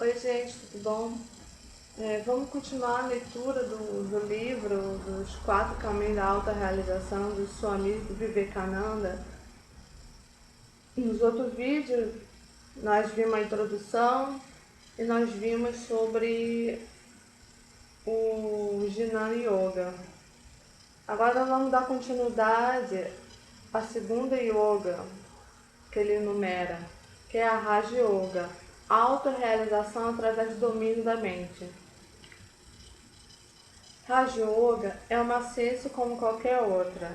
Oi gente, tudo bom? Vamos continuar a leitura do livro dos 4 Caminhos da Alta Realização do Swami Vivekananda. Nos outros vídeos nós vimos a introdução e nós vimos sobre o Jnana Yoga. Agora nós vamos dar continuidade à segunda yoga que ele enumera, que é a Raja Yoga, autorrealização através do domínio da mente. Raja Yoga é uma ciência como qualquer outra.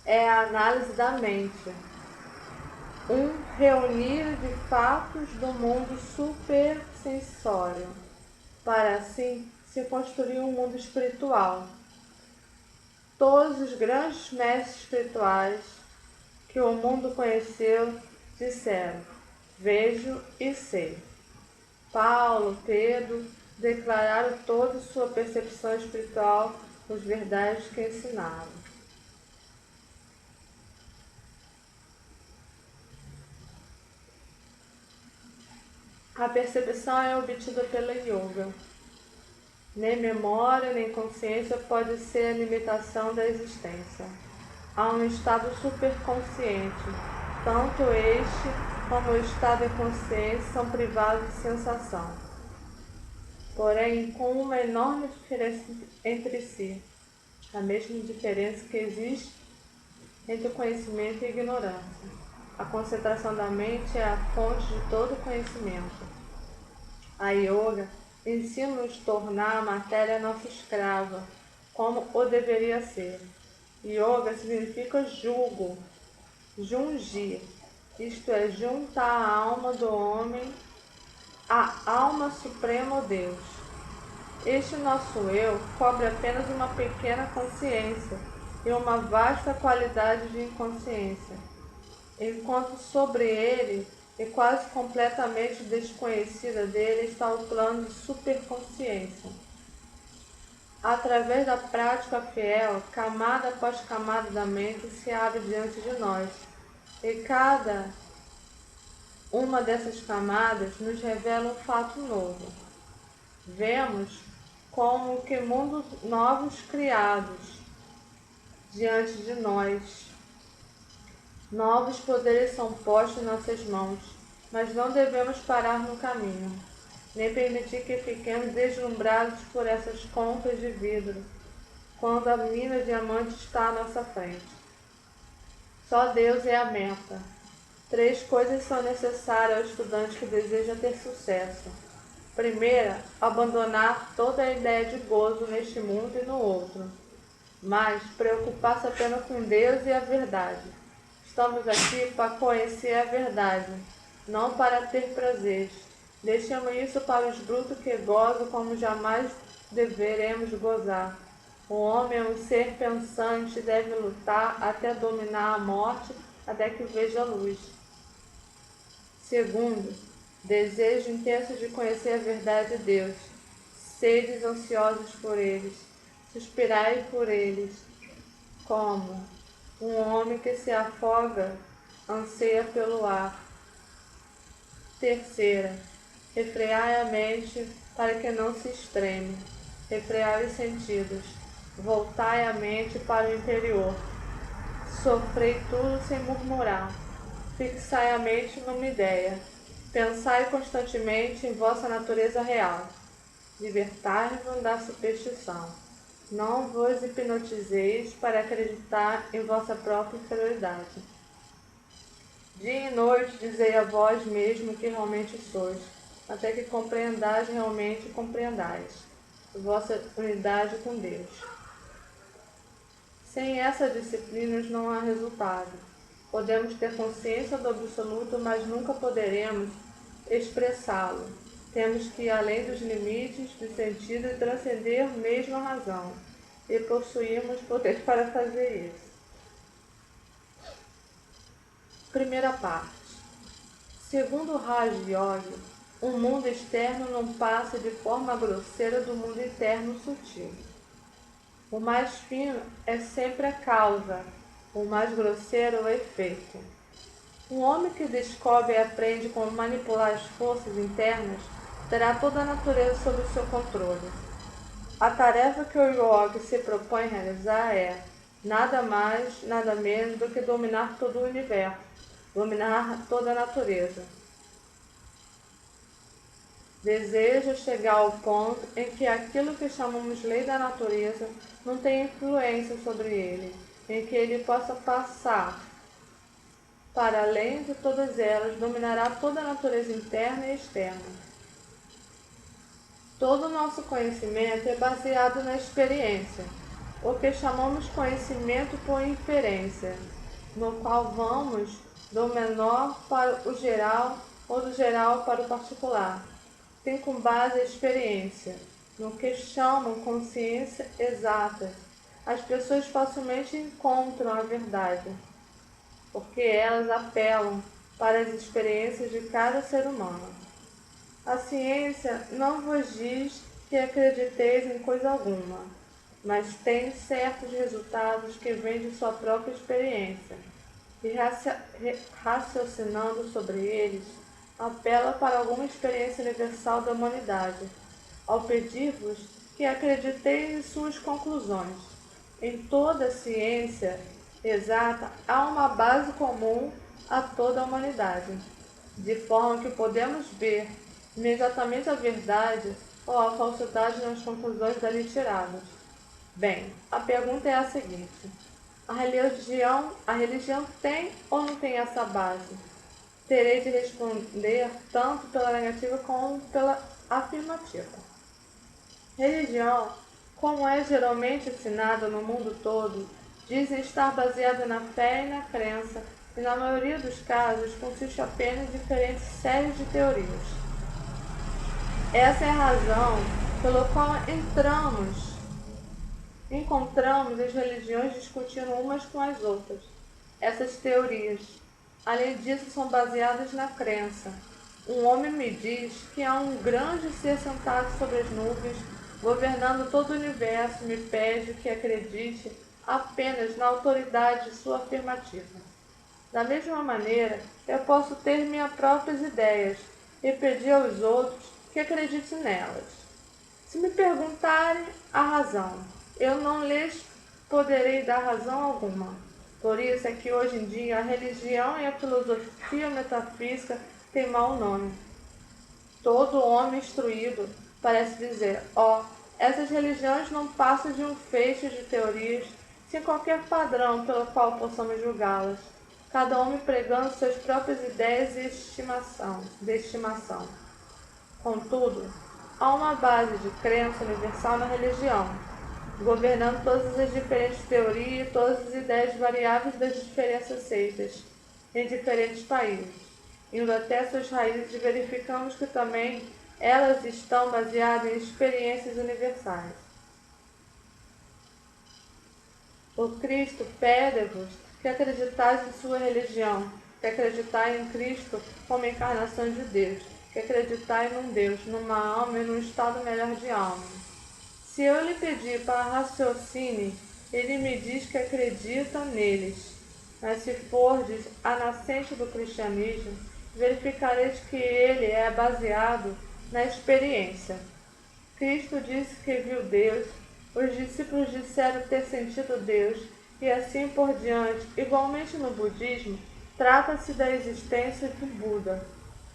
É a análise da mente, um reunir de fatos do mundo supersensório, para assim se construir um mundo espiritual. Todos os grandes mestres espirituais que o mundo conheceu disseram: vejo e sei. Paulo, Pedro declararam toda sua percepção espiritual nas verdades que ensinaram. A percepção é obtida pela yoga. Nem memória, nem consciência pode ser a limitação da existência. Há um estado superconsciente. Tanto este como o estado inconsciente são privados de sensação, porém com uma enorme diferença entre si, a mesma diferença que existe entre o conhecimento e a ignorância. A concentração da mente é a fonte de todo conhecimento. A yoga ensina-nos a tornar a matéria nossa escrava, como o deveria ser. Yoga significa jugo, jungir, isto é, juntar a alma do homem à alma suprema, ou Deus. Este nosso eu cobre apenas uma pequena consciência e uma vasta qualidade de inconsciência, enquanto sobre ele, e quase completamente desconhecida dele, está o plano de superconsciência. Através da prática fiel, camada após camada da mente se abre diante de nós, e cada uma dessas camadas nos revela um fato novo. Vemos como que mundos novos criados diante de nós. Novos poderes são postos em nossas mãos, mas não devemos parar no caminho, nem permitir que fiquemos deslumbrados por essas contas de vidro, quando a mina de diamante está à nossa frente. Só Deus é a meta. 3 coisas são necessárias ao estudante que deseja ter sucesso. Primeira, abandonar toda a ideia de gozo neste mundo e no outro, mas preocupar-se apenas com Deus e a verdade. Estamos aqui para conhecer a verdade, não para ter prazeres. Deixemos isso para os brutos que gozam como jamais deveremos gozar. O homem é um ser pensante e deve lutar até dominar a morte, até que veja a luz. Segundo, desejo intenso de conhecer a verdade de Deus. Sedes ansiosos por eles, suspirai por eles, como um homem que se afoga anseia pelo ar. Terceira, refreai a mente para que não se extreme. Refreai os sentidos. Voltai a mente para o interior. Sofrei tudo sem murmurar. Fixai a mente numa ideia. Pensai constantemente em vossa natureza real. Libertai-vos da superstição. Não vos hipnotizeis para acreditar em vossa própria inferioridade. Dia e noite dizei a vós mesmo que realmente sois, até que compreendais realmente compreendais vossa unidade com Deus. Sem essa disciplina não há resultado. Podemos ter consciência do absoluto, mas nunca poderemos expressá-lo. Temos que ir além dos limites do sentido e transcender mesmo a razão, e possuímos poder para fazer isso. Primeira parte. Segundo o Raja Yoga, o mundo externo não passa de forma grosseira do mundo interno sutil. O mais fino é sempre a causa, o mais grosseiro o efeito. Um homem que descobre e aprende como manipular as forças internas terá toda a natureza sob seu controle. A tarefa que o yogi se propõe realizar é nada mais, nada menos do que dominar todo o universo, dominar toda a natureza. Deseja chegar ao ponto em que aquilo que chamamos lei da natureza não tenha influência sobre ele, em que ele possa passar para além de todas elas, dominará toda a natureza interna e externa. Todo o nosso conhecimento é baseado na experiência, o que chamamos conhecimento por inferência, no qual vamos do menor para o geral ou do geral para o particular. Tem como base a experiência, no que chamam consciência exata. As pessoas facilmente encontram a verdade, porque elas apelam para as experiências de cada ser humano. A ciência não vos diz que acrediteis em coisa alguma, mas tem certos resultados que vêm de sua própria experiência, e raciocinando sobre eles, apela para alguma experiência universal da humanidade, ao pedir-vos que acrediteis em suas conclusões. Em toda ciência exata há uma base comum a toda a humanidade, de forma que podemos ver imediatamente a verdade ou a falsidade nas conclusões dali tiradas. Bem, a pergunta é a seguinte: a religião tem ou não tem essa base? Terei de responder tanto pela negativa como pela afirmativa. Religião, como é geralmente ensinada no mundo todo, dizem estar baseada na fé e na crença, e na maioria dos casos consiste apenas em diferentes séries de teorias. Essa é a razão pela qual encontramos as religiões discutindo umas com as outras. Essas teorias, além disso, são baseadas na crença. Um homem me diz que há um grande ser sentado sobre as nuvens, governando todo o universo, me pede que acredite apenas na autoridade de sua afirmativa. Da mesma maneira, eu posso ter minhas próprias ideias e pedir aos outros que acreditem nelas. Se me perguntarem a razão, eu não lhes poderei dar razão alguma. Por isso é que hoje em dia a religião e a filosofia metafísica têm mau nome. Todo homem instruído parece dizer: essas religiões não passam de um feixe de teorias sem qualquer padrão pelo qual possamos julgá-las, cada homem pregando suas próprias ideias de estimação. Contudo, há uma base de crença universal na religião, governando todas as diferentes teorias e todas as ideias variáveis das diferentes seitas em diferentes países, indo até suas raízes, e verificamos que também elas estão baseadas em experiências universais. O Cristo pede-vos que acreditais em sua religião, que acreditai em Cristo como encarnação de Deus, que acreditai num Deus, numa alma e num estado melhor de alma. Se eu lhe pedir para raciocine, ele me diz que acredita neles. Mas se fordes a nascente do cristianismo, verificareis que ele é baseado na experiência. Cristo disse que viu Deus, os discípulos disseram ter sentido Deus, e assim por diante. Igualmente no budismo, trata-se da existência do Buda.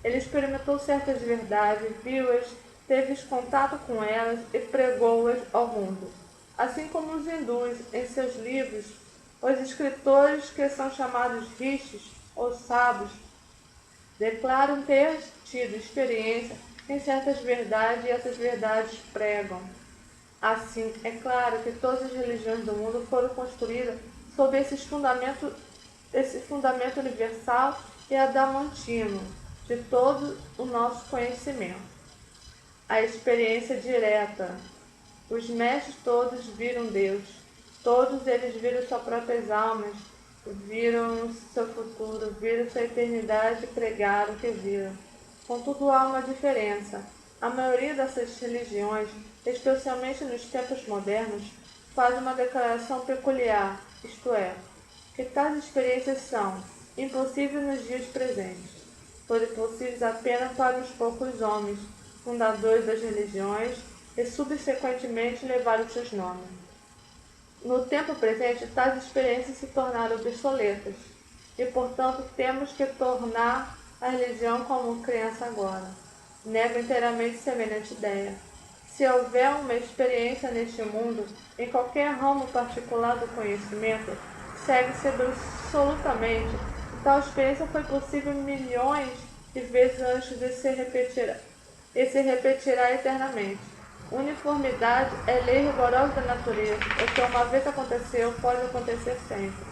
Ele experimentou certas verdades, viu-as, teve contato com elas e pregou-as ao mundo. Assim como os hindus, em seus livros, os escritores que são chamados rishis ou sábios declaram ter tido experiência em certas verdades e essas verdades pregam. Assim, é claro que todas as religiões do mundo foram construídas sob esse fundamento universal e adamantino de todo o nosso conhecimento. A experiência direta. Os mestres todos viram Deus. Todos eles viram suas próprias almas, viram seu futuro, viram sua eternidade e pregaram que viram. Contudo, há uma diferença. A maioria dessas religiões, especialmente nos tempos modernos, faz uma declaração peculiar, isto é, que tais experiências são impossíveis nos dias presentes, foram possíveis apenas para uns poucos homens, fundadores das religiões, e subsequentemente levaram seus nomes. No tempo presente, tais experiências se tornaram obsoletas, e portanto temos que tornar a religião como crença agora. Nego inteiramente semelhante ideia. Se houver uma experiência neste mundo, em qualquer ramo particular do conhecimento, segue-se absolutamente que tal experiência foi possível milhões de vezes antes de se repetir e se repetirá eternamente. Uniformidade é lei rigorosa da natureza. O que uma vez aconteceu pode acontecer sempre.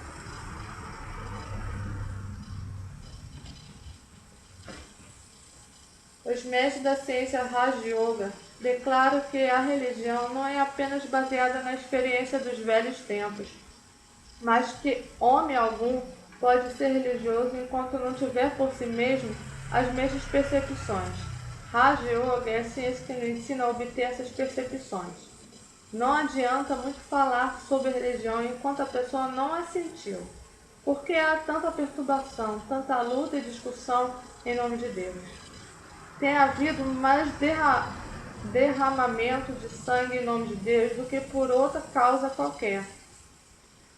Os mestres da ciência Raja Yoga declaram que a religião não é apenas baseada na experiência dos velhos tempos, mas que homem algum pode ser religioso enquanto não tiver por si mesmo as mesmas percepções. Raja Yoga é a ciência que nos ensina a obter essas percepções. Não adianta muito falar sobre religião enquanto a pessoa não a sentiu. Por que há tanta perturbação, tanta luta e discussão em nome de Deus? Tem havido mais derramamento de sangue em nome de Deus do que por outra causa qualquer,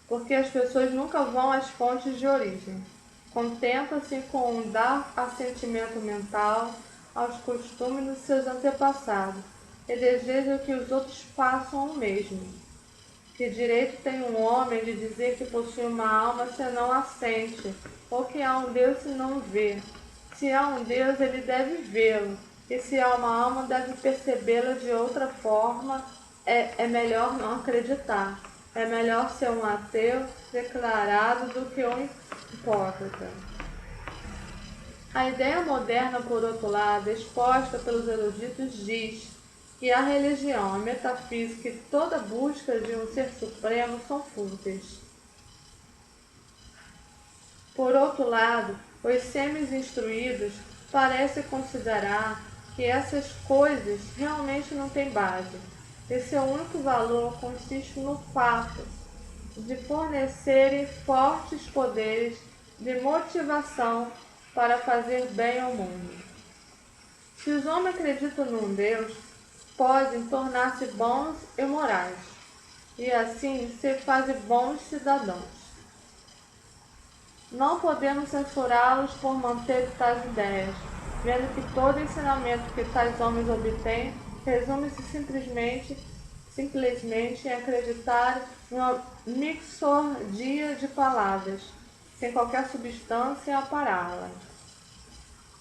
porque as pessoas nunca vão às fontes de origem. Contentam-se com dar assentimento mental aos costumes dos seus antepassados e desejam que os outros façam o mesmo. Que direito tem um homem de dizer que possui uma alma se não a sente, ou que há um Deus se não vê? Se há um Deus, ele deve vê-lo, e se há uma alma, deve percebê-la de outra forma. É melhor não acreditar. É melhor ser um ateu declarado do que um hipócrita. A ideia moderna, por outro lado, exposta pelos eruditos, diz que a religião, a metafísica e toda busca de um ser supremo são fúteis. Por outro lado, os semi-instruídos parecem considerar que essas coisas realmente não têm base, e seu único valor consiste no fato de fornecerem fortes poderes de motivação para fazer bem ao mundo. Se os homens acreditam num Deus, podem tornar-se bons e morais, e assim se fazem bons cidadãos. Não podemos censurá-los por manter tais ideias, vendo que todo ensinamento que tais homens obtêm resume-se simplesmente em acreditar numa mixordia de palavras, sem qualquer substância a pará-las.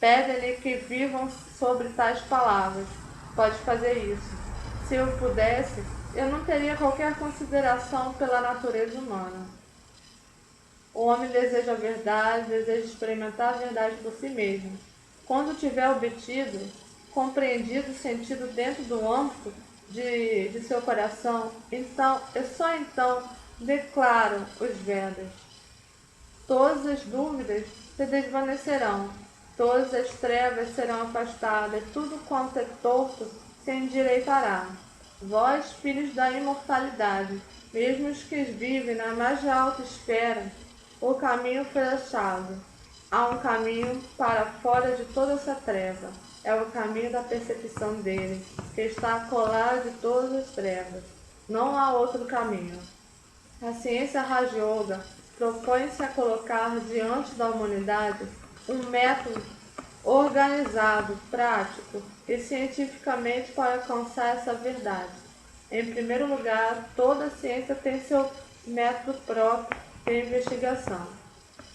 Pedem-lhe que vivam sobre tais palavras. Pode fazer isso. Se eu pudesse, eu não teria qualquer consideração pela natureza humana. O homem deseja a verdade, deseja experimentar a verdade por si mesmo. Quando tiver obtido, compreendido o sentido dentro do âmbito de seu coração, então, e só então, declaram os Vedas. Todas as dúvidas se desvanecerão, todas as trevas serão afastadas, tudo quanto é torto se endireitará. Vós, filhos da imortalidade, mesmo os que vivem na mais alta esfera, o caminho foi achado. Há um caminho para fora de toda essa treva. É o caminho da percepção dele, que está colado de todas as trevas. Não há outro caminho. A ciência Raja Yoga propõe-se a colocar diante da humanidade um método organizado, prático e cientificamente para alcançar essa verdade. Em primeiro lugar, toda ciência tem seu método próprio de investigação.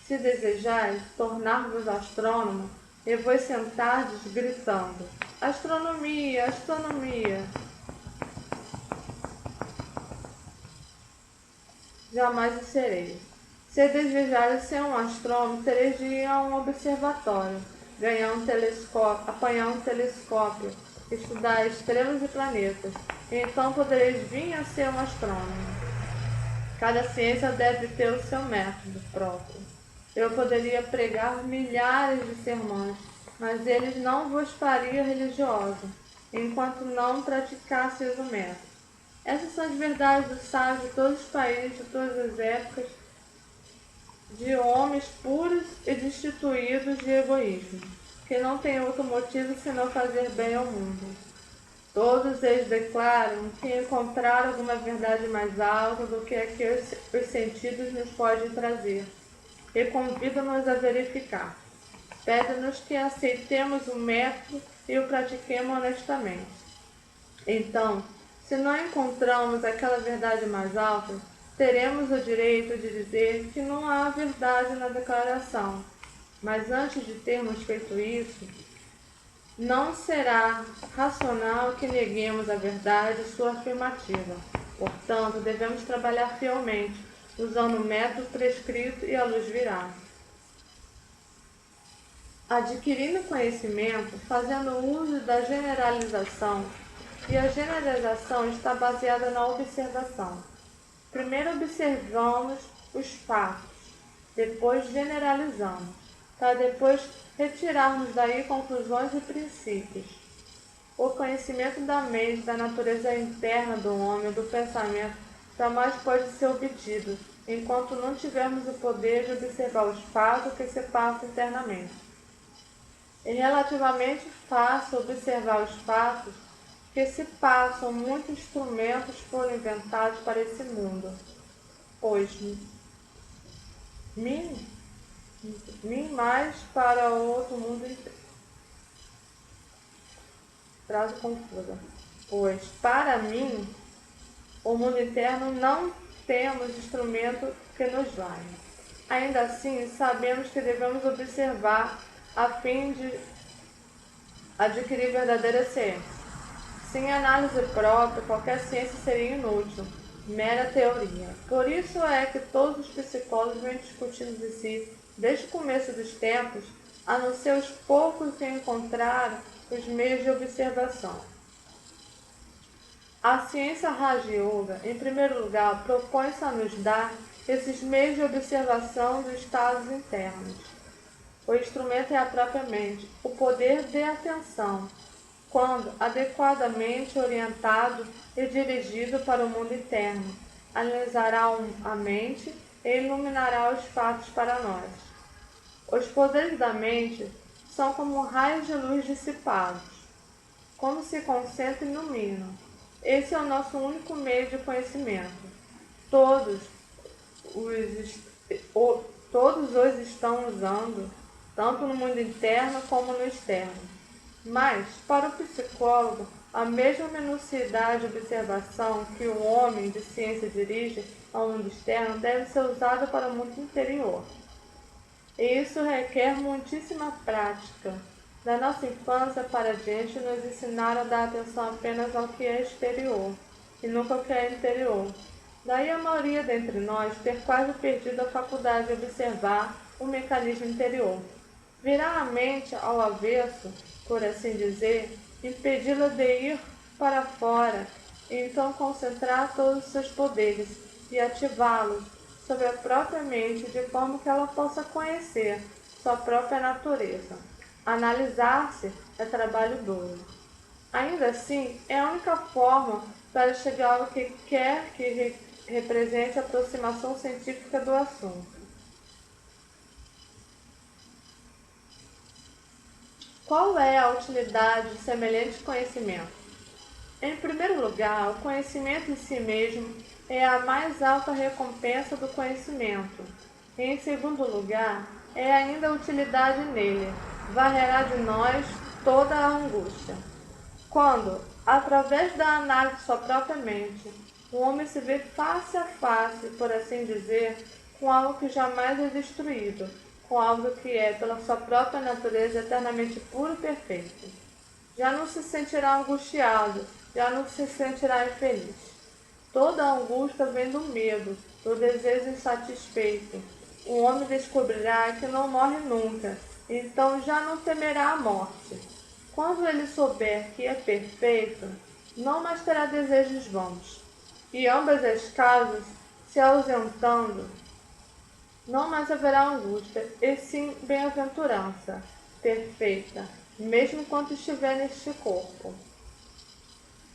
Se desejais tornar-vos astrônomo, e vos sentardes gritando: astronomia, astronomia! Jamais o sereis. Se desejares ser um astrônomo, tereis de ir a um observatório, apanhar um telescópio, estudar estrelas e planetas, e então podereis vir a ser um astrônomo. Cada ciência deve ter o seu método próprio. Eu poderia pregar milhares de sermões, mas eles não vos fariam religiosos, enquanto não praticasseis o método. Essas são as verdades dos sábios de todos os países, de todas as épocas, de homens puros e destituídos de egoísmo, que não têm outro motivo senão fazer bem ao mundo. Todos eles declaram que encontraram alguma verdade mais alta do que a que os sentidos nos podem trazer, e convidam-nos a verificar. Pedem-nos que aceitemos o método e o pratiquemos honestamente. Então, se não encontramos aquela verdade mais alta, teremos o direito de dizer que não há verdade na declaração. Mas antes de termos feito isso, não será racional que neguemos a verdade e sua afirmativa. Portanto, devemos trabalhar fielmente, usando o método prescrito e a luz virá. Adquirindo conhecimento, fazendo uso da generalização, e a generalização está baseada na observação. Primeiro observamos os fatos, depois generalizamos, para depois retirarmos daí conclusões e princípios. O conhecimento da mente, da natureza interna do homem, do pensamento, jamais pode ser obtido, enquanto não tivermos o poder de observar os fatos que se passam internamente. É relativamente fácil observar os fatos que se passam. Muitos instrumentos foram inventados para esse mundo, pois mim mais para outro mundo inteiro. Frase confusa. Pois para mim, o mundo interno, não temos instrumento que nos valha. Ainda assim, sabemos que devemos observar a fim de adquirir verdadeira ciência. Sem análise própria, qualquer ciência seria inútil, mera teoria. Por isso é que todos os psicólogos vêm discutindo de si, desde o começo dos tempos, a não ser os poucos que encontraram os meios de observação. A ciência Raja Yoga, em primeiro lugar, propõe-se a nos dar esses meios de observação dos estados internos. O instrumento é a própria mente, o poder de atenção, quando adequadamente orientado e dirigido para o mundo interno, analisará a mente e iluminará os fatos para nós. Os poderes da mente são como raios de luz dissipados, quando se concentram e iluminam. Esse é o nosso único meio de conhecimento. Todos os estão usando, tanto no mundo interno como no externo. Mas, para o psicólogo, a mesma minuciosidade de observação que o homem de ciência dirige ao mundo externo deve ser usada para o mundo interior. E isso requer muitíssima prática. Da nossa infância para diante, nos ensinaram a dar atenção apenas ao que é exterior, e nunca ao que é interior. Daí a maioria dentre nós ter quase perdido a faculdade de observar o mecanismo interior. Virar a mente ao avesso, por assim dizer, impedi-la de ir para fora, e então concentrar todos os seus poderes e ativá-los sobre a própria mente, de forma que ela possa conhecer sua própria natureza. Analisar-se é trabalho duro. Ainda assim, é a única forma para chegar ao que quer que represente a aproximação científica do assunto. Qual é a utilidade de semelhante conhecimento? Em primeiro lugar, o conhecimento em si mesmo é a mais alta recompensa do conhecimento. E, em segundo lugar, é ainda a utilidade nele, varrerá de nós toda a angústia. Quando, através da análise de sua própria mente, o homem se vê face a face, por assim dizer, com algo que jamais é destruído, com algo que é, pela sua própria natureza, eternamente puro e perfeito. Já não se sentirá angustiado, já não se sentirá infeliz. Toda a angústia vem do medo, do desejo insatisfeito. O homem descobrirá que não morre nunca, então já não temerá a morte. Quando ele souber que é perfeito, não mais terá desejos vãos. E ambas as causas se ausentando, não mais haverá angústia, e sim bem-aventurança perfeita, mesmo enquanto estiver neste corpo.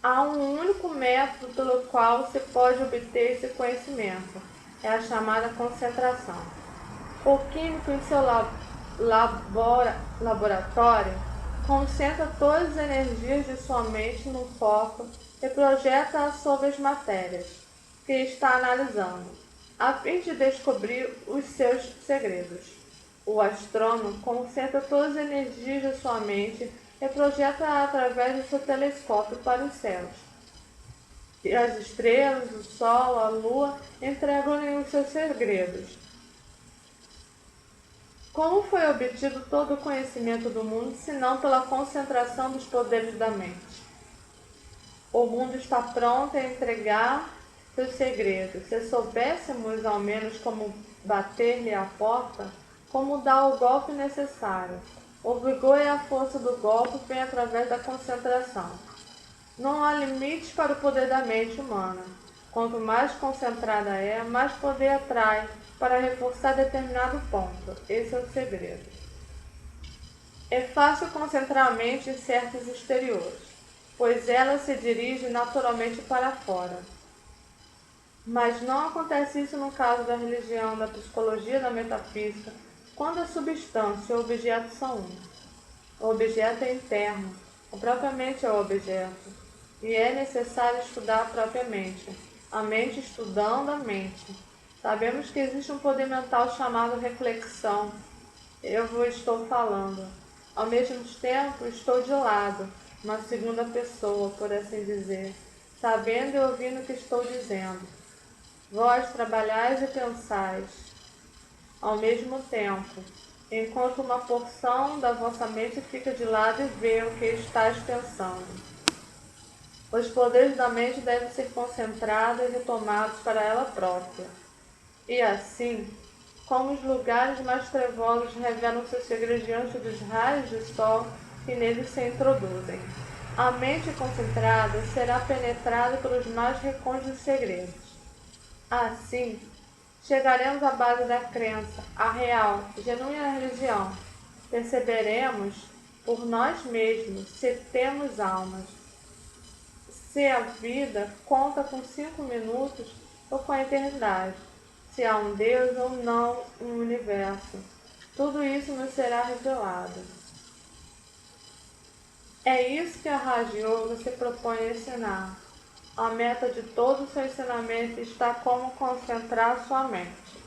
Há um único método pelo qual se pode obter esse conhecimento, é a chamada concentração. O químico, em seu laboratório, concentra todas as energias de sua mente no foco e projeta-a sobre as matérias que está analisando, a fim de descobrir os seus segredos. O astrônomo concentra todas as energias de sua mente e projeta-a através do seu telescópio para os céus. E as estrelas, o sol, a lua entregam-lhe os seus segredos. Como foi obtido todo o conhecimento do mundo, senão pela concentração dos poderes da mente? O mundo está pronto a entregar seus segredos. Se soubéssemos ao menos como bater-lhe à porta, como dar o golpe necessário. O vigor e a força do golpe vêm através da concentração. Não há limites para o poder da mente humana. Quanto mais concentrada é, mais poder atrai para reforçar determinado ponto. Esse é o segredo. É fácil concentrar a mente em certos exteriores, pois ela se dirige naturalmente para fora. Mas não acontece isso no caso da religião, da psicologia, da metafísica, quando a substância e o objeto são um. O objeto é interno, a própria mente é o objeto, e é necessário estudar a própria mente, a mente estudando a mente. Sabemos que existe um poder mental chamado reflexão. Eu vos estou falando. Ao mesmo tempo, estou de lado, uma segunda pessoa, por assim dizer, sabendo e ouvindo o que estou dizendo. Vós trabalhais e pensais ao mesmo tempo, enquanto uma porção da vossa mente fica de lado e vê o que estáis pensando. Os poderes da mente devem ser concentrados e retomados para ela própria. E assim, como os lugares mais trevosos revelam seus segredos diante dos raios do sol que neles se introduzem, a mente concentrada será penetrada pelos mais recônditos segredos. Assim, chegaremos à base da crença, a real, genuína religião. Perceberemos por nós mesmos se temos almas, se a vida conta com 5 minutos ou com a eternidade, se há um Deus ou não um universo. Tudo isso nos será revelado. É isso que a Raja Yoga se propõe a ensinar. A meta de todo o seu ensinamento está como concentrar sua mente.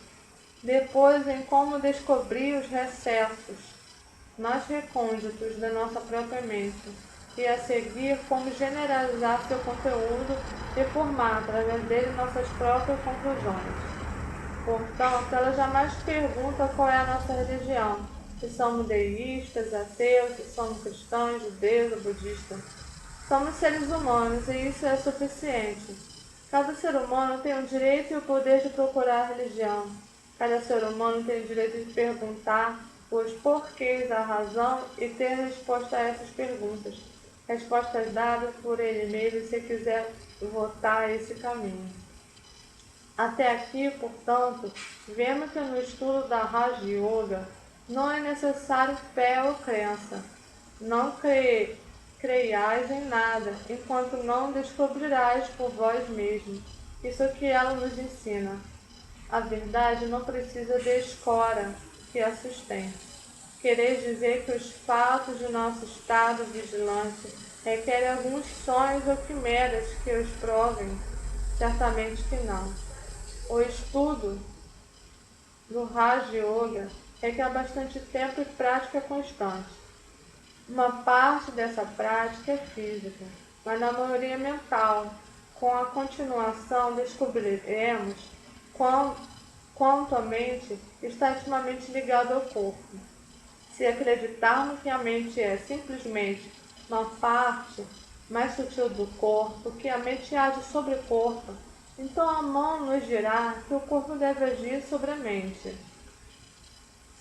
Depois, em como descobrir os recessos mais recônditos da nossa própria mente. E a seguir, como generalizar seu conteúdo e formar, através dele, nossas próprias conclusões. Portanto, ela jamais pergunta qual é a nossa religião, se somos deístas, ateus, se somos cristãos, judeus ou budistas. Somos seres humanos e isso é suficiente. Cada ser humano tem o direito e o poder de procurar a religião. Cada ser humano tem o direito de perguntar os porquês, a razão e ter resposta a essas perguntas. Respostas dadas por ele mesmo se quiser votar esse caminho. Até aqui, portanto, vemos que no estudo da Raja Yoga não é necessário fé ou crença. Não creiais em nada, enquanto não descobrirás por vós mesmos. Isso é o que ela nos ensina. A verdade não precisa de escora que a sustente. Quereis dizer que os fatos de nosso estado vigilante requerem alguns sonhos ou quimeras que os provem? Certamente que não. O estudo do Raja Yoga requer bastante tempo e prática constante. Uma parte dessa prática é física, mas na maioria é mental. Com a continuação, descobriremos quanto a mente está intimamente ligada ao corpo. Se acreditarmos que a mente é simplesmente uma parte mais sutil do corpo, que a mente age sobre o corpo, então a mão nos dirá que o corpo deve agir sobre a mente.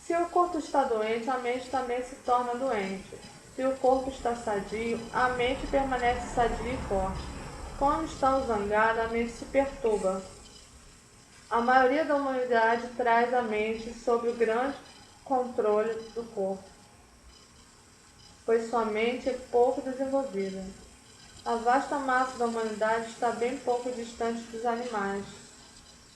Se o corpo está doente, a mente também se torna doente. Se o corpo está sadio, a mente permanece sadia e forte. Quando estamos zangados, a mente se perturba. A maioria da humanidade traz a mente sob o grande controle do corpo, pois sua mente é pouco desenvolvida. A vasta massa da humanidade está bem pouco distante dos animais.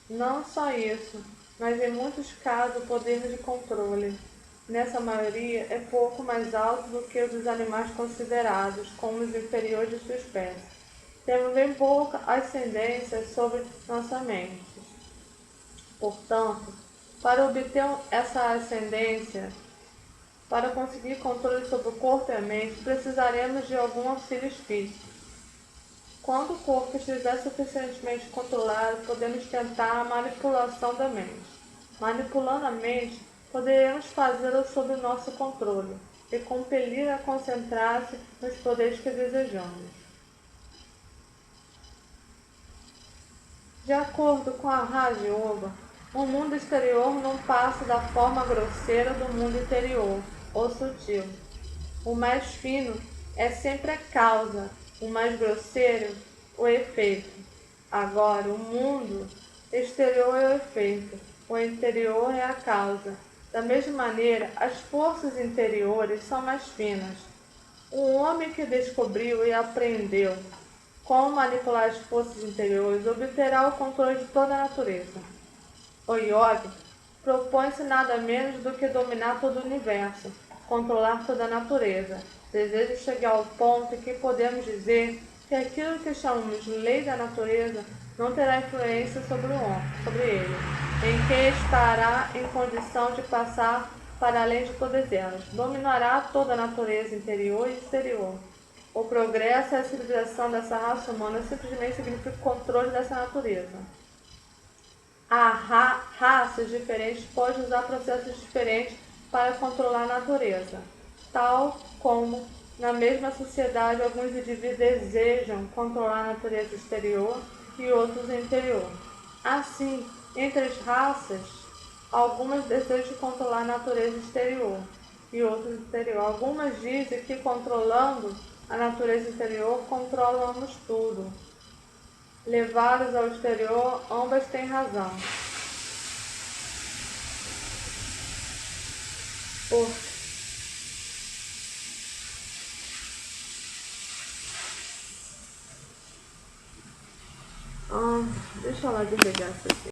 Não só isso, mas em muitos casos o poder de controle nessa maioria, é pouco mais alto do que o dos animais considerados como os inferiores de sua espécie. Temos bem pouca ascendência sobre nossa mente. Portanto, para obter essa ascendência, para conseguir controle sobre o corpo e a mente, precisaremos de algum auxílio físico. Quando o corpo estiver suficientemente controlado, podemos tentar a manipulação da mente. Manipulando a mente, poderemos fazê-la sob nosso controle e compeli-la a concentrar-se nos poderes que desejamos. De acordo com a Raja Yoga, o mundo exterior não passa da forma grosseira do mundo interior, ou sutil. O mais fino é sempre a causa, o mais grosseiro, o efeito. Agora, o mundo exterior é o efeito, o interior é a causa. Da mesma maneira, as forças interiores são mais finas. Um homem que descobriu e aprendeu como manipular as forças interiores obterá o controle de toda a natureza. O yogi propõe-se nada menos do que dominar todo o universo, controlar toda a natureza. Deseja chegar ao ponto em que podemos dizer que aquilo que chamamos de lei da natureza não terá influência sobre o homem, sobre ele, em que estará em condição de passar para além de todas elas. Dominará toda a natureza interior e exterior. O progresso e a civilização dessa raça humana simplesmente significa o controle dessa natureza. Raças diferentes podem usar processos diferentes para controlar a natureza, tal como na mesma sociedade alguns indivíduos desejam controlar a natureza exterior e outros a interior. Assim, entre as raças, algumas desejam controlar a natureza exterior e outras interior. Algumas dizem que controlando a natureza interior controlamos tudo. Levados ao exterior, ambas têm razão. Deixa eu lá desligar isso aqui.